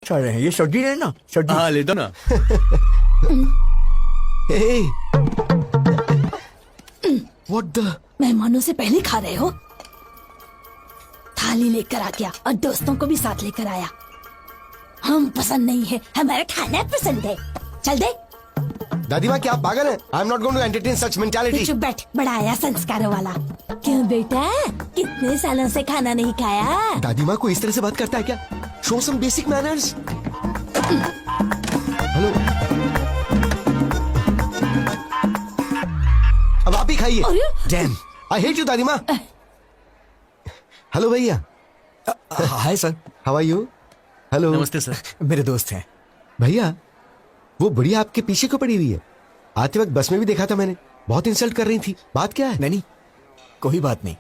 क्या रहे हैं ये सब्जी है ना सब्जी। हाँ ले दो ना। Hey! What the? मेहमानों से पहले खा रहे हो? थाली लेकर आ गया और दोस्तों को भी साथ लेकर आया। हम पसंद नहीं है, हमारा खाना पसंद है। चल दे। दादी माँ क्या आप पागल हैं? I'm not going to entertain such mentality. चुप बैठ, बड़ा आया संस्कारों वाला। क्यों बेटा, कितने सालों से खाना नहीं खाया? दादी माँ को इस तरह से बात करता है क्या? Show some basic manners. Hello. अब आप ही खाइए। Damn, I hate you दादी माँ। हेलो भैया। Hi sir. How are you? Hello. नमस्ते सर। मेरे दोस्त हैं। भैया वो बुढ़िया आपके पीछे को पड़ी हुई है। आते वक्त बस में भी देखा था मैंने, बहुत इंसल्ट कर रही थी। बात क्या है? नहीं कोई बात नहीं,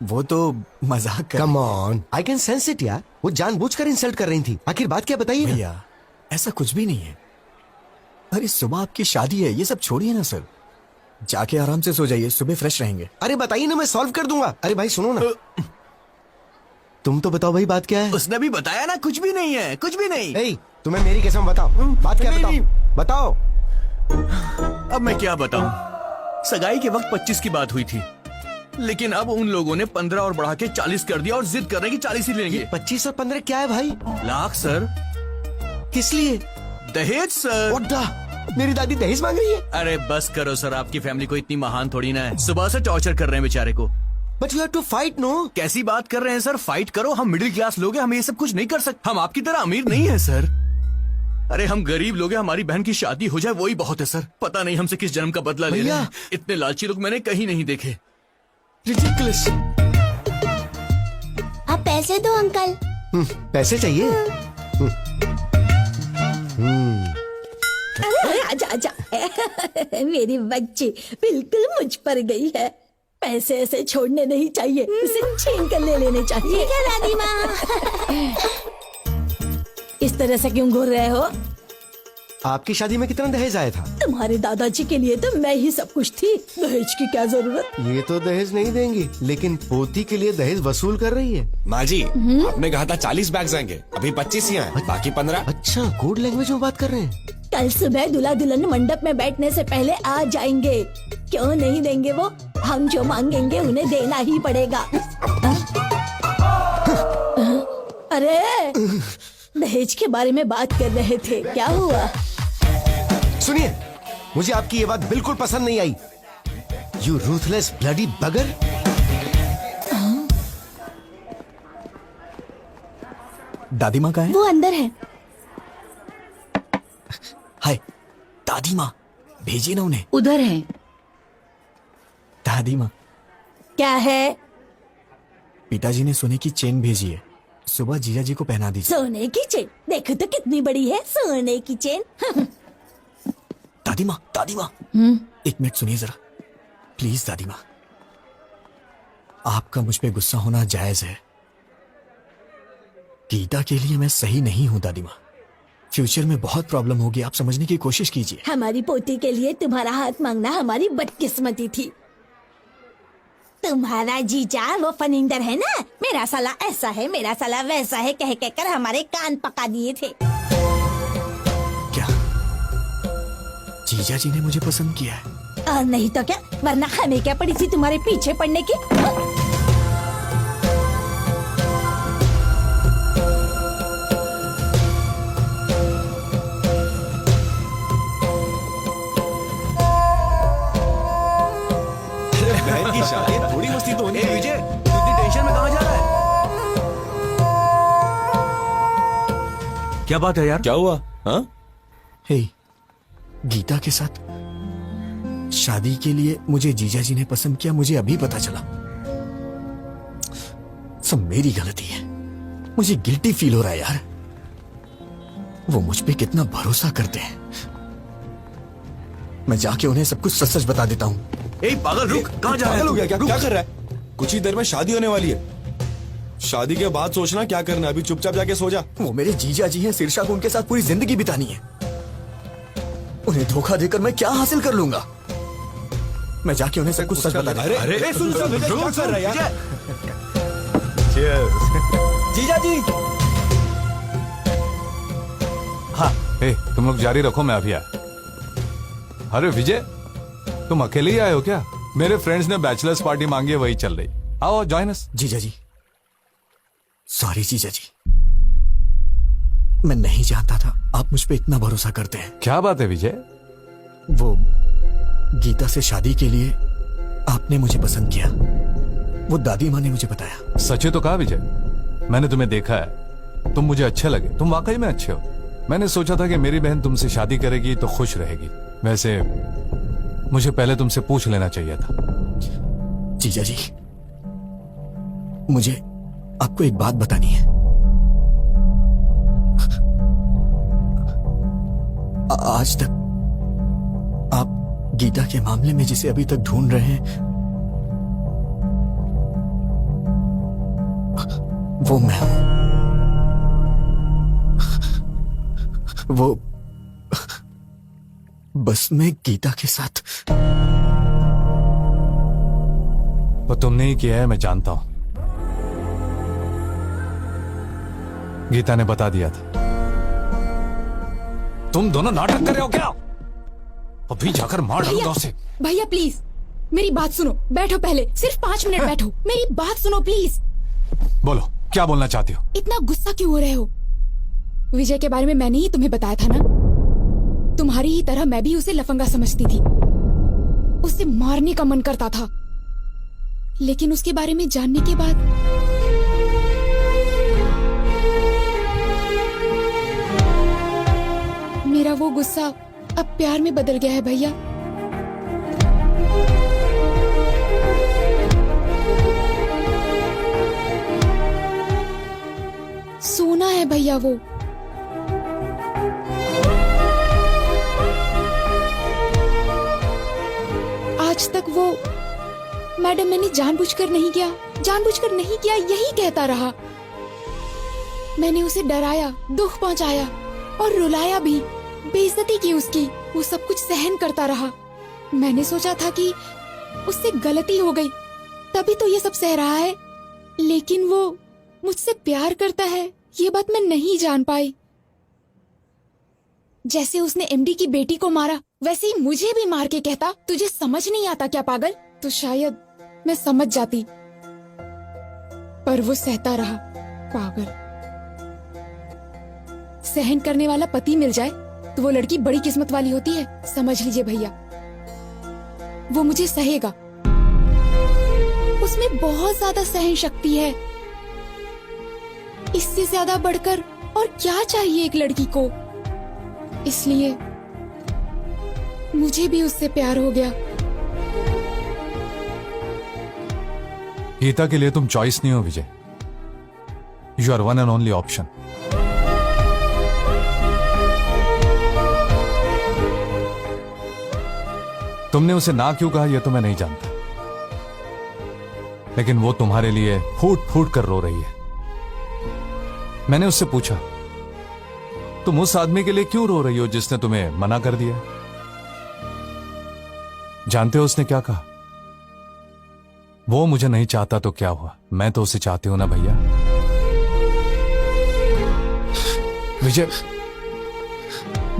वो तो मजाक कर। Come on, I can sense it यार। वो जानबूझकर इंसल्ट कर रही थी। आखिर बात क्या बताइए ना। भैया ऐसा कुछ भी नहीं है। अरे सुबह आपकी शादी है, ये सब छोड़िए ना सर। जाके आराम से सो जाइए, सुबह फ्रेश रहेंगे। अरे बताइए ना, मैं सॉल्व कर दूंगा। अरे भाई सुनो ना, तुम तो बताओ भाई बात क्या है। उसने भी बताया ना, कुछ भी नहीं है, कुछ भी नहीं। ए, तुम्हें मेरी कसम बताओ, बात क्या है? बताओ। अब मैं क्या बताऊं? सगाई के वक्त 25 की बात हुई थी, लेकिन अब उन लोगों ने 15 और बढ़ा के 40 कर दिया और जिद कर रहे हैं कि 40 ही लेंगे। 25 और 15 क्या है भाई? लाख सर। किस लिए? दहेज सर। What the? मेरी दादी दहेज मांग रही है? अरे बस करो सर, आपकी फैमिली को इतनी महान थोड़ी ना है। सुबह से टॉर्चर कर रहे हैं बेचारे को। But you have to fight, no? कैसी बात कर रहे हैं सर? फाइट करो, हम मिडिल क्लास लोग हैं, हम ये सब कुछ नहीं कर सकते। हम आपकी तरह अमीर नहीं है सर। अरे हम गरीब लोग हैं, हमारी बहन की शादी हो जाए वही बहुत है सर। पता नहीं हमसे किस जन्म का बदला ले रहे हैं। इतने लालची लोग मैंने कहीं नहीं देखे। Ridiculous. आप पैसे दो अंकल। पैसे चाहिए? आजा आजा। मेरी बच्ची बिल्कुल मुझ पर गई है। पैसे ऐसे छोड़ने नहीं चाहिए, इसे छीन कर ले लेने चाहिए। ठीक है दादी माँ। इस तरह से क्यों घूर रहे हो? आपकी शादी में कितना दहेज आया था? तुम्हारे दादाजी के लिए तो मैं ही सब कुछ थी, दहेज की क्या जरूरत? ये तो दहेज नहीं देंगी, लेकिन पोती के लिए दहेज वसूल कर रही है। माँ जी, आपने कहा था 40 बैग्स आएंगे, अभी 25 ही आए, बाकी 15। अच्छा, कोड लैंग्वेज में बात कर रहे हैं। कल सुबह दूल्हा दुल्हन मंडप में बैठने से पहले आ जाएंगे। क्यों नहीं देंगे वो? हम जो मांगेंगे उन्हें देना ही पड़ेगा। अरे दहेज के बारे में बात कर रहे थे, क्या हुआ? सुनिए, मुझे आपकी ये बात बिल्कुल पसंद नहीं आई। यू रूथलेस ब्लडी बगर। दादी माँ कहाँ है? वो अंदर है। हाय दादी माँ, भेजिए ना उन्हें। उधर है। दादी माँ, क्या है? पिताजी ने सोने की चेन भेजी है, सुबह जीजा जी को पहना दीजिए। सोने की चेन? देखो तो कितनी बड़ी है सोने की चेन। दादी माँ, एक मिनट सुनिए जरा प्लीज। दादी माँ, आपका मुझ पे गुस्सा होना जायज है। गीता के लिए मैं सही नहीं हूँ दादी माँ। फ्यूचर में बहुत प्रॉब्लम होगी, आप समझने की कोशिश कीजिए। हमारी पोती के लिए तुम्हारा हाथ मांगना हमारी बदकिस्मती थी। तुम्हारा जीजा वो फनिंदर है ना, मेरा साला ऐसा है, मेरा साला वैसा है कह कहकर हमारे कान पका दिए थे। क्या जीजा जी ने मुझे पसंद किया है? और नहीं तो क्या, वरना हमें क्या पड़ी थी तुम्हारे पीछे पड़ने की? बहन की शादी, थोड़ी मस्ती तो होनी ए चाहिए। विजय, तू इतनी टेंशन में कहाँ जा रहा है? क्या बात है यार? क्या हुआ? हाँ? हे, गीता के साथ शादी के लिए मुझे जीजा जी ने पसंद किया, मुझे अभी पता चला। सब मेरी गलती है, मुझे गिल्टी फील हो रहा है यार। वो मुझ पे कितना भरोसा करते हैं। मैं जाके उन्हें सब कुछ सच सच बता देता हूँ। ए पागल रुक, कहाँ जा रहा है? पागल हो गया क्या? रुक। क्या कर रहा है? कुछ ही देर में शादी होने वाली है। शादी के बाद सोचना क्या करना है, अभी चुपचाप जाके सो जा। वो मेरे जीजा जी हैं, शीर्षा को उनके साथ पूरी जिंदगी बितानी है। उन्हें धोखा देकर मैं क्या हासिल कर लूंगा? मैं जाके उन्हें सब कुछ सच बता देता हूं। अरे सुन, क्या कर रहा है यार? जीजा जी, ए, तुम लोग जारी रखो, मैं अभी आया। अरे विजय, तुम अकेले ही आए हो क्या? मेरे फ्रेंड्स ने बैचलर्स पार्टी मांगी है, वही चल रही। आओ जॉइन अस। जीजा जी, सॉरी जीजा जी, मैं नहीं जानता था आप मुझ पे इतना भरोसा करते हैं। क्या बात है विजय? वो गीता से शादी के लिए आपने मुझे पसंद किया, वो दादी माँ ने मुझे बताया। सच तो कहा विजय, मैंने तुम्हें देखा है, तुम मुझे अच्छे लगे, तुम वाकई में अच्छे हो। मैंने सोचा था कि मेरी बहन तुमसे शादी करेगी तो खुश रहेगी। वैसे मुझे पहले तुमसे पूछ लेना चाहिए था। जीजा जी, मुझे आपको एक बात बतानी है। आज तक आप गीता के मामले में जिसे अभी तक ढूंढ रहे हैं, वो मैं हूं। वो बस मैं गीता के साथ। वो तुमने ही किया है, मैं जानता हूं। गीता ने बता दिया था। तुम दोनों नाटक कर रहे हो क्या? अभी जाकर मार डालूंगा उसे। भैया प्लीज मेरी बात सुनो, बैठो पहले, सिर्फ 5 मिनट बैठो, मेरी बात सुनो प्लीज। बोलो, क्या बोलना चाहती हो? इतना गुस्सा क्यों हो रहे हो? विजय के बारे में मैंने ही तुम्हें बताया था ना। तुम्हारी ही तरह मैं भी उसे लफंगा समझती थी, उसे मारने का मन करता था, लेकिन उसके बारे में जानने के बाद मेरा वो गुस्सा अब प्यार में बदल गया है भैया। सोना है भैया वो। आज तक वो मैडम मैंने जानबूझकर नहीं किया, जानबूझकर नहीं किया यही कहता रहा। मैंने उसे डराया, दुख पहुंचाया और रुलाया भी, बेइज्जती की उसकी, वो सब कुछ सहन करता रहा। मैंने सोचा था कि उससे गलती हो गई तभी तो ये सब सह रहा है, लेकिन वो मुझसे प्यार करता है ये बात मैं नहीं जान पाई। जैसे उसने एमडी की बेटी को मारा वैसे ही मुझे भी मार के कहता तुझे समझ नहीं आता क्या पागल? तो शायद मैं समझ जाती, पर वो सहता रहा, पागल। सहन करने वाला पति मिल जाए तो वो लड़की बड़ी किस्मत वाली होती है, समझ लीजिए भैया। वो मुझे सहेगा, उसमें बहुत ज्यादा सहन शक्ति है। इससे ज्यादा बढ़कर और क्या चाहिए एक लड़की को? इसलिए मुझे भी उससे प्यार हो गया। गीता के लिए तुम चॉइस नहीं हो Vijay, you are one and only option. तुमने उसे ना क्यों कहा यह तो मैं नहीं जानता, लेकिन वो तुम्हारे लिए फूट फूट कर रो रही है। मैंने उससे पूछा, तुम उस आदमी के लिए क्यों रो रही हो जिसने तुम्हें मना कर दिया? जानते हो उसने क्या कहा? वो मुझे नहीं चाहता तो क्या हुआ, मैं तो उसे चाहती हूं ना भैया। विजय।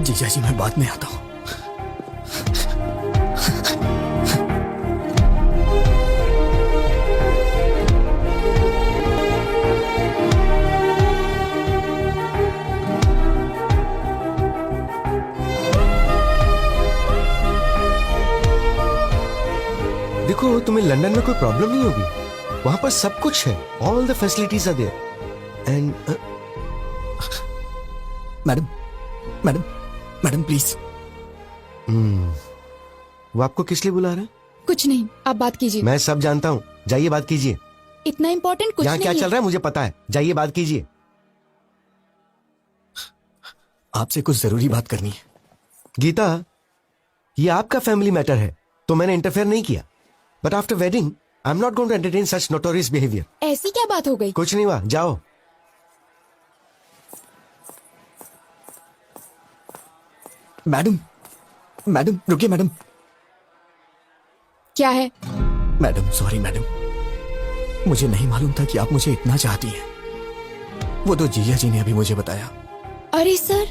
जीजा जी, मैं बाद में आता हूं। देखो, तुम्हें लंदन में कोई प्रॉब्लम नहीं होगी, वहां पर सब कुछ है, all the facilities are there. And madam, madam, madam please. वो आपको किस लिए बुला रहा है? कुछ नहीं, आप बात कीजिए। मैं सब जानता हूँ, जाइए बात कीजिए। इतना इम्पोर्टेंट कुछ यहाँ नहीं क्या है। चल रहा है मुझे पता है, जाइए बात कीजिए। आपसे कुछ जरूरी बात करनी है। गीता, ये आपका फैमिली मैटर है तो मैंने इंटरफेयर नहीं किया, but after wedding I am not going to entertain such notorious behaviour. ऐसी क्या बात हो गई? कुछ नहीं हुआ, जाओ। मैडम, मैडम रुकिए मैडम। क्या है? मैडम सॉरी मैडम, मुझे नहीं मालूम था कि आप मुझे इतना चाहती हैं। वो तो जीजा जी ने अभी मुझे बताया। अरे सर,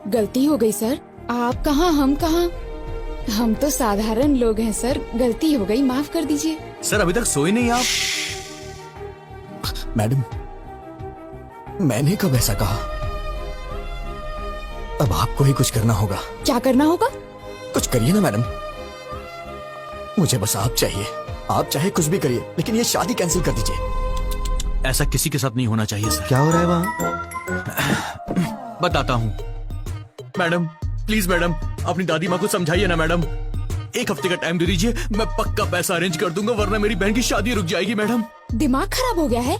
गलती हो गई सर। आप कहाँ हम कहाँ, हम तो साधारण लोग हैं सर। गलती हो गई, माफ कर दीजिए। सर अभी तक सोए नहीं आप? मैडम, मैंने कब ऐसा कहा? अब आपको ही कुछ करना होगा। क्या करना होगा? कुछ करिए ना मैडम, मुझे बस आप चाहिए। आप चाहे कुछ भी करिए, लेकिन ये शादी कैंसिल कर दीजिए। ऐसा किसी के साथ नहीं होना चाहिए सर। क्या हो रहा है वहाँ? बताता हूँ। मैडम प्लीज मैडम, अपनी दादी माँ को समझाइए ना मैडम। एक हफ्ते का टाइम दे दीजिए, मैं पक्का पैसा अरेंज कर दूंगा, वरना मेरी बहन की शादी रुक जाएगी मैडम। दिमाग खराब हो गया है?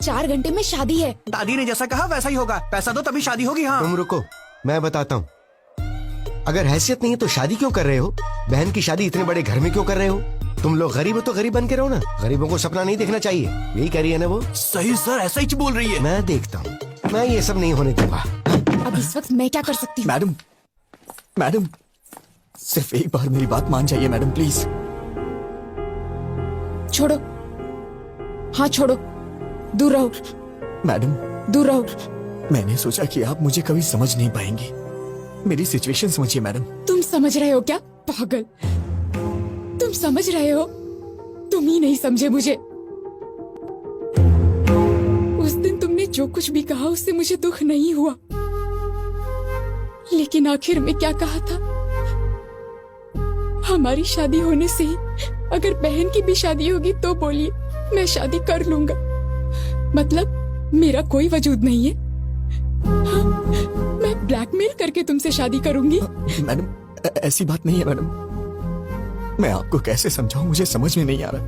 4 घंटे में शादी है। दादी ने जैसा कहा वैसा ही होगा। पैसा दो तभी शादी होगी। हाँ तुम रुको, मैं बताता हूँ। अगर हैसियत नहीं है तो शादी क्यों कर रहे हो? बहन की शादी इतने बड़े घर में क्यों कर रहे हो? तुम लोग गरीब हो तो गरीब बन के रहो ना। गरीबों को सपना नहीं देखना चाहिए, यही कह रही है ना वो। सही सर, ऐसा ही बोल रही है। मैं देखता हूँ, मैं ये सब नहीं होने दूंगा। अब इस वक्त मैं क्या कर सकती हूँ? मैडम, मैडम, सिर्फ एक बार मेरी बात मान जाइए मैडम, प्लीज। छोड़ो, हाँ छोड़ो, दूर रहो। मैडम, दूर रहो। मैंने सोचा कि आप मुझे कभी समझ नहीं पाएंगी। मेरी सिचुएशन समझिए मैडम। तुम समझ रहे हो क्या पागल? तुम समझ रहे हो? तुम ही नहीं समझे मुझे। उस दिन तुमने जो कुछ भी कहा उससे मुझे दुख नहीं हुआ, लेकिन आखिर में क्या कहा था? हमारी शादी होने से ही अगर बहन की भी शादी होगी तो बोलिए, मैं शादी कर लूंगा। मतलब मेरा कोई वजूद नहीं है? हाँ, मैं ब्लैकमेल करके तुमसे शादी करूंगी? मैडम, ऐसी बात नहीं है मैडम। मैं आपको कैसे समझाऊं, मुझे समझ में नहीं आ रहा।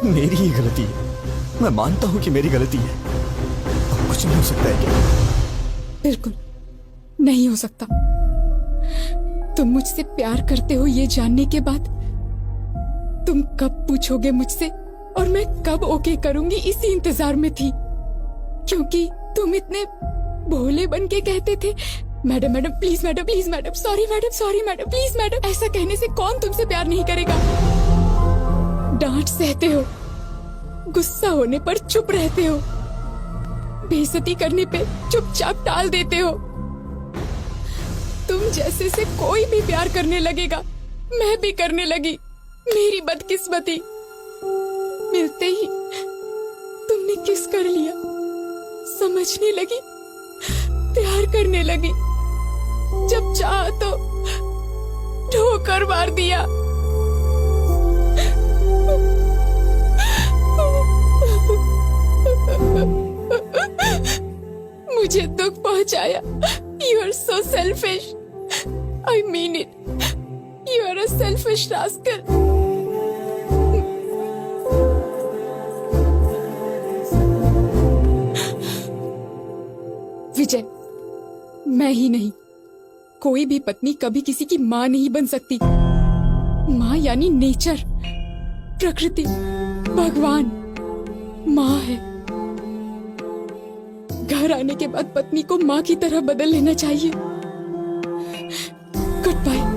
मेरी ही गलती है, मैं मानता हूं कि मेरी गलती है। अब कुछ नहीं हो सकता है क्या? बिल्कुल नहीं हो सकता। तुम मुझसे प्यार करते हो ये जानने के बाद तुम कब पूछोगे मुझसे और मैं कब ओके करूंगी, इसी इंतजार में थी। क्योंकि तुम इतने भोले बन के कहते थे, madam madam please madam, please madam, sorry madam please madam. ऐसा कहने से कौन तुमसे प्यार नहीं करेगा? डांट सहते हो, गुस्सा होने पर चुप रहते हो, बेइज्जती करने पे चुपचाप टाल देते हो। तुम जैसे से कोई भी प्यार करने लगेगा, मैं भी करने लगी। मेरी बदकिस्मती, मिलते ही तुमने किस कर लिया, समझने लगी, प्यार करने लगी। जब चाहा तो ठोकर मार दिया। मुझे दुख पहुंचाया। You are so selfish. I mean it. You are a selfish rascal. विजय, मैं ही नहीं, कोई भी पत्नी कभी किसी की माँ नहीं बन सकती। माँ यानी नेचर, प्रकृति, भगवान माँ है। घर आने के बाद पत्नी को माँ की तरह बदल लेना चाहिए। Good bye.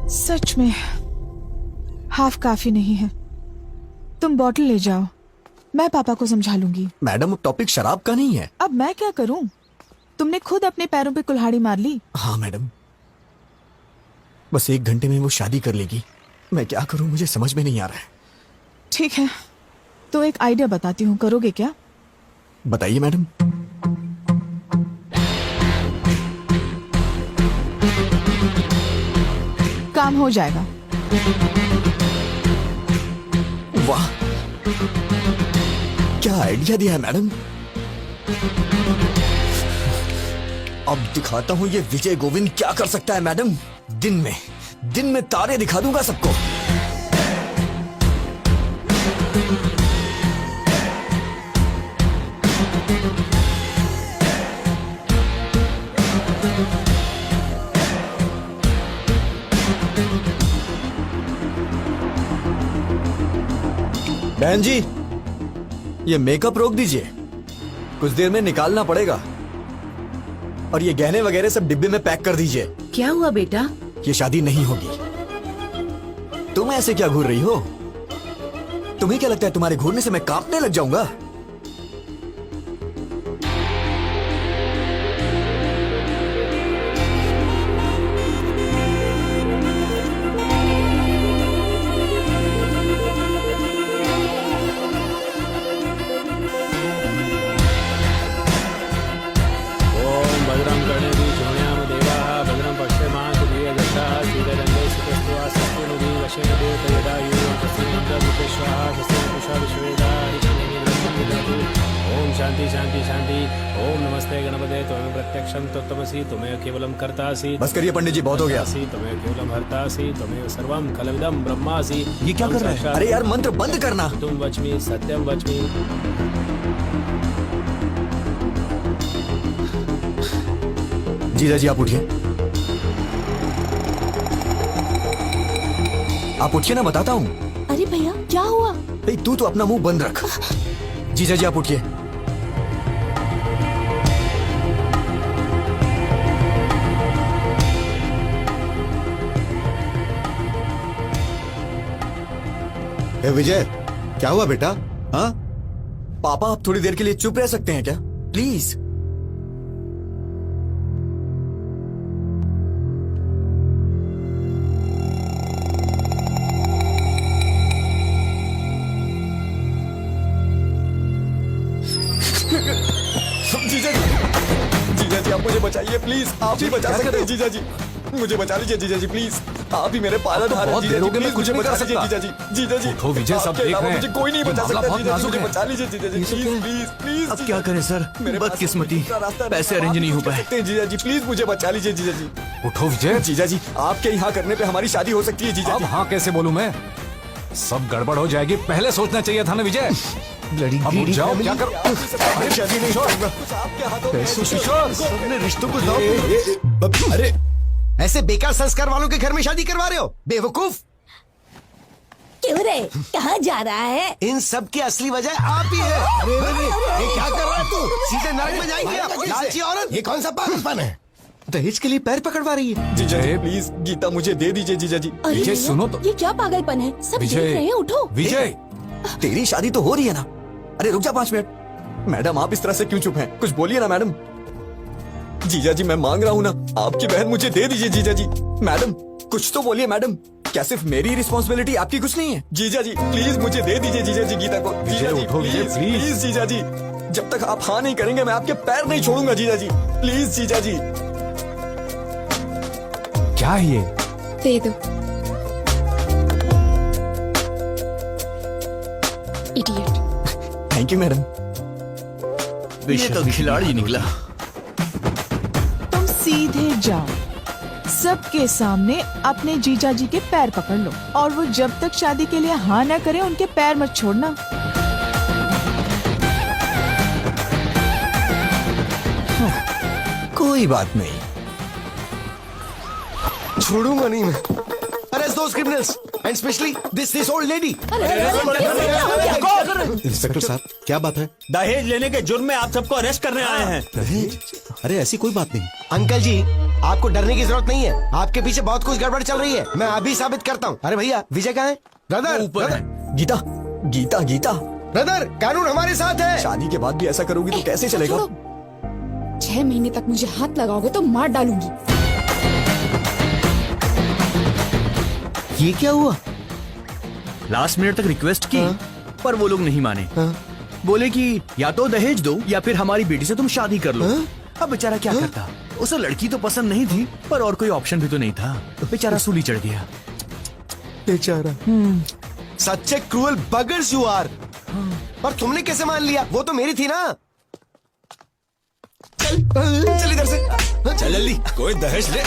सच में हाफ काफी नहीं है। तुम बॉटल ले जाओ, मैं पापा को समझा लूंगी। मैडम, अब टॉपिक शराब का नहीं है। अब मैं क्या करूं? तुमने खुद अपने पैरों पे कुल्हाड़ी मार ली। हाँ मैडम, बस 1 घंटे में वो शादी कर लेगी। मैं क्या करूं, मुझे समझ में नहीं आ रहा है। ठीक है, तो एक आइडिया बताती हूँ, करोगे क्या? बताइए मैडम। काम हो जाएगा। वाह, क्या आइडिया दिया है मैडम। अब दिखाता हूं ये विजय गोविंद क्या कर सकता है मैडम। दिन में तारे दिखा दूंगा सबको। बहन जी, ये मेकअप रोक दीजिए, कुछ देर में निकालना पड़ेगा। और ये गहने वगैरह सब डिब्बे में पैक कर दीजिए। क्या हुआ बेटा? ये शादी नहीं होगी। तुम ऐसे क्या घूर रही हो? तुम्हें क्या लगता है तुम्हारे घूरने से मैं कांपने लग जाऊंगा? ओम भद्रं कर्णेभिः शृणुयाम देवाः भद्रं पश्येमात् धियजत्राः श्रीरङ्गे सुतस्त्वा सस्तेनुभिः वशेन देवतयदायुः तस्मै स्वाहा तस्मै पुषा विश्वेदारिकं ओम शांति शांति शांति। ओम नमस्ते गणपते त्वमेव प्रत्यक्षं तत्त्वमसि त्वमेव केवलं कर्तासि। बस करिए पंडित जी, बहुत हो गया। त्वमेव केवलं हर्तासि त्वमेव सर्वं खलविदं ब्रह्मासि। ये क्या कर रहा है? अरे यार मंत्र बंद करना। तुम वच्मि सत्यं वच्मि। जीजा जी आप उठिए, आप उठिए ना, बताता हूँ। अरे भैया क्या हुआ? तू तो अपना मुंह बंद रख। जीजा जी आप उठिए। ए विजय, क्या हुआ बेटा? हाँ, पापा आप थोड़ी देर के लिए चुप रह सकते हैं क्या, प्लीज? जीजा जी आप मुझे बचाइए प्लीज, आप ही बचा सकते हैं। जीजा जी मुझे बचा लीजिए, जीजा जी प्लीज, आप ही मेरे पालनहार हैं। बहुत देर हो गई, मैं कुछ मुझे नहीं बचा कर लीजिए सकता। जीजा जी। जीजा जी उठो विजय, सब आपके देख अलावा रहे हैं। मुझे कोई नहीं ये बचा मामला सकता। बहुत जीजा जी नाजुक मुझे है। बचा लीजिए जीजा जी, प्लीज प्लीज प्लीज। अब क्या करें सर, मेरे पास बदकिस्मती, दूसरा रास्ता पैसे नहीं, अरेंज आप नहीं हो कुछ कर पाए। सकते हैं जीजा जी, प्लीज मुझे बचा लीजिए जीजा जी। उठो विजय। जीजा जी आपके यहाँ करने पे हमारी शादी हो सकती है जीजा अब जी। हाँ कैसे बोलूं मैं? सब गड़बड़ हो जाएगी, पहले सोचना चाहिए था ना विजय। अब उठ जाओ, क्या कर? अरे शादी नहीं करूंगा, कुछ आपके हाथों में है। अपने रिश्तों को दांव अरे ऐसे बेकार संस्कार वालों के घर में शादी करवा रहे हो, बेवकूफ। क्यों रे, कहाँ जा रहा है? इन सब की असली वजह आप ही है। ये क्या कर रहा है तू? सीधे नरक में जाएंगे आप, लालची औरत। ये कौन सा पागलपन है? दहेज के लिए पैर पकड़वा रही है। जीजा जी प्लीज, गीता मुझे दे दीजिए जीजा जी। अरे विजय, भैया, सुनो तो। ये क्या पागलपन है? सब देख रहे हैं, उठो। विजय, तेरी शादी तो हो रही है ना? अरे रुक जा 5 मिनट। मैडम आप इस तरह से क्यों चुप हैं? कुछ बोलिए ना मैडम। जीजा जी मैं मांग रहा हूँ ना, आपकी बहन मुझे दे दीजिए जीजा जी। मैडम कुछ तो बोलिए मैडम, क्या सिर्फ मेरी रिस्पॉन्सिबिलिटी, आपकी कुछ नहीं है? जीजा जी प्लीज मुझे दे दीजिए जीजा जी गीता को। जीजा जी उठो विजय, प्लीज प्लीज। प्लीज जीजा जी, जब तक आप हाँ नहीं करेंगे मैं आपके पैर नहीं छोड़ूंगा जीजा जी, प्लीज जीजा जी। क्या है ये? दे दो। इडियट। Thank you madam. ये तो खिलाड़ी निकला। तुम सीधे जाओ, सबके सामने अपने जीजा जी के पैर पकड़ लो, और वो जब तक शादी के लिए हाँ ना करे उनके पैर मत छोड़ना। कोई बात नहीं, छोड़ूंगा नहीं मैं। Arrest those criminals and specially this old lady. Inspector साहब क्या बात है? दहेज लेने के जुर्म में आप सबको अरेस्ट करने आए हैं। दहेज? अरे ऐसी कोई बात नहीं। अंकल जी आपको डरने की जरूरत नहीं है, आपके पीछे बहुत कुछ गड़बड़ चल रही है, मैं अभी साबित करता हूँ। अरे भैया विजय कहाँ है? ब्रदर ऊपर है। गीता गीता गीता, ब्रदर कानून हमारे साथ है। शादी के बाद भी ऐसा करोगी तो कैसे चलेगा? छोड़ो। 6 महीने तक मुझे हाथ लगाओगे तो मार डालूंगी। ये क्या हुआ? लास्ट मिनट तक रिक्वेस्ट की, पर वो लोग नहीं माने। बोले कि या तो दहेज दो या फिर हमारी बेटी से तुम शादी कर लो। अब बेचारा क्या करता, उसे लड़की तो पसंद नहीं थी, पर और कोई ऑप्शन भी तो नहीं था। बेचारा सूली चढ़ गया। बेचारा। सच्चे क्रूअल बगर्स यू आर। पर तुमने कैसे मान लिया? वो तो मेरी थी ना। चल इधर से, चल जल्दी। कोई दहेज ले।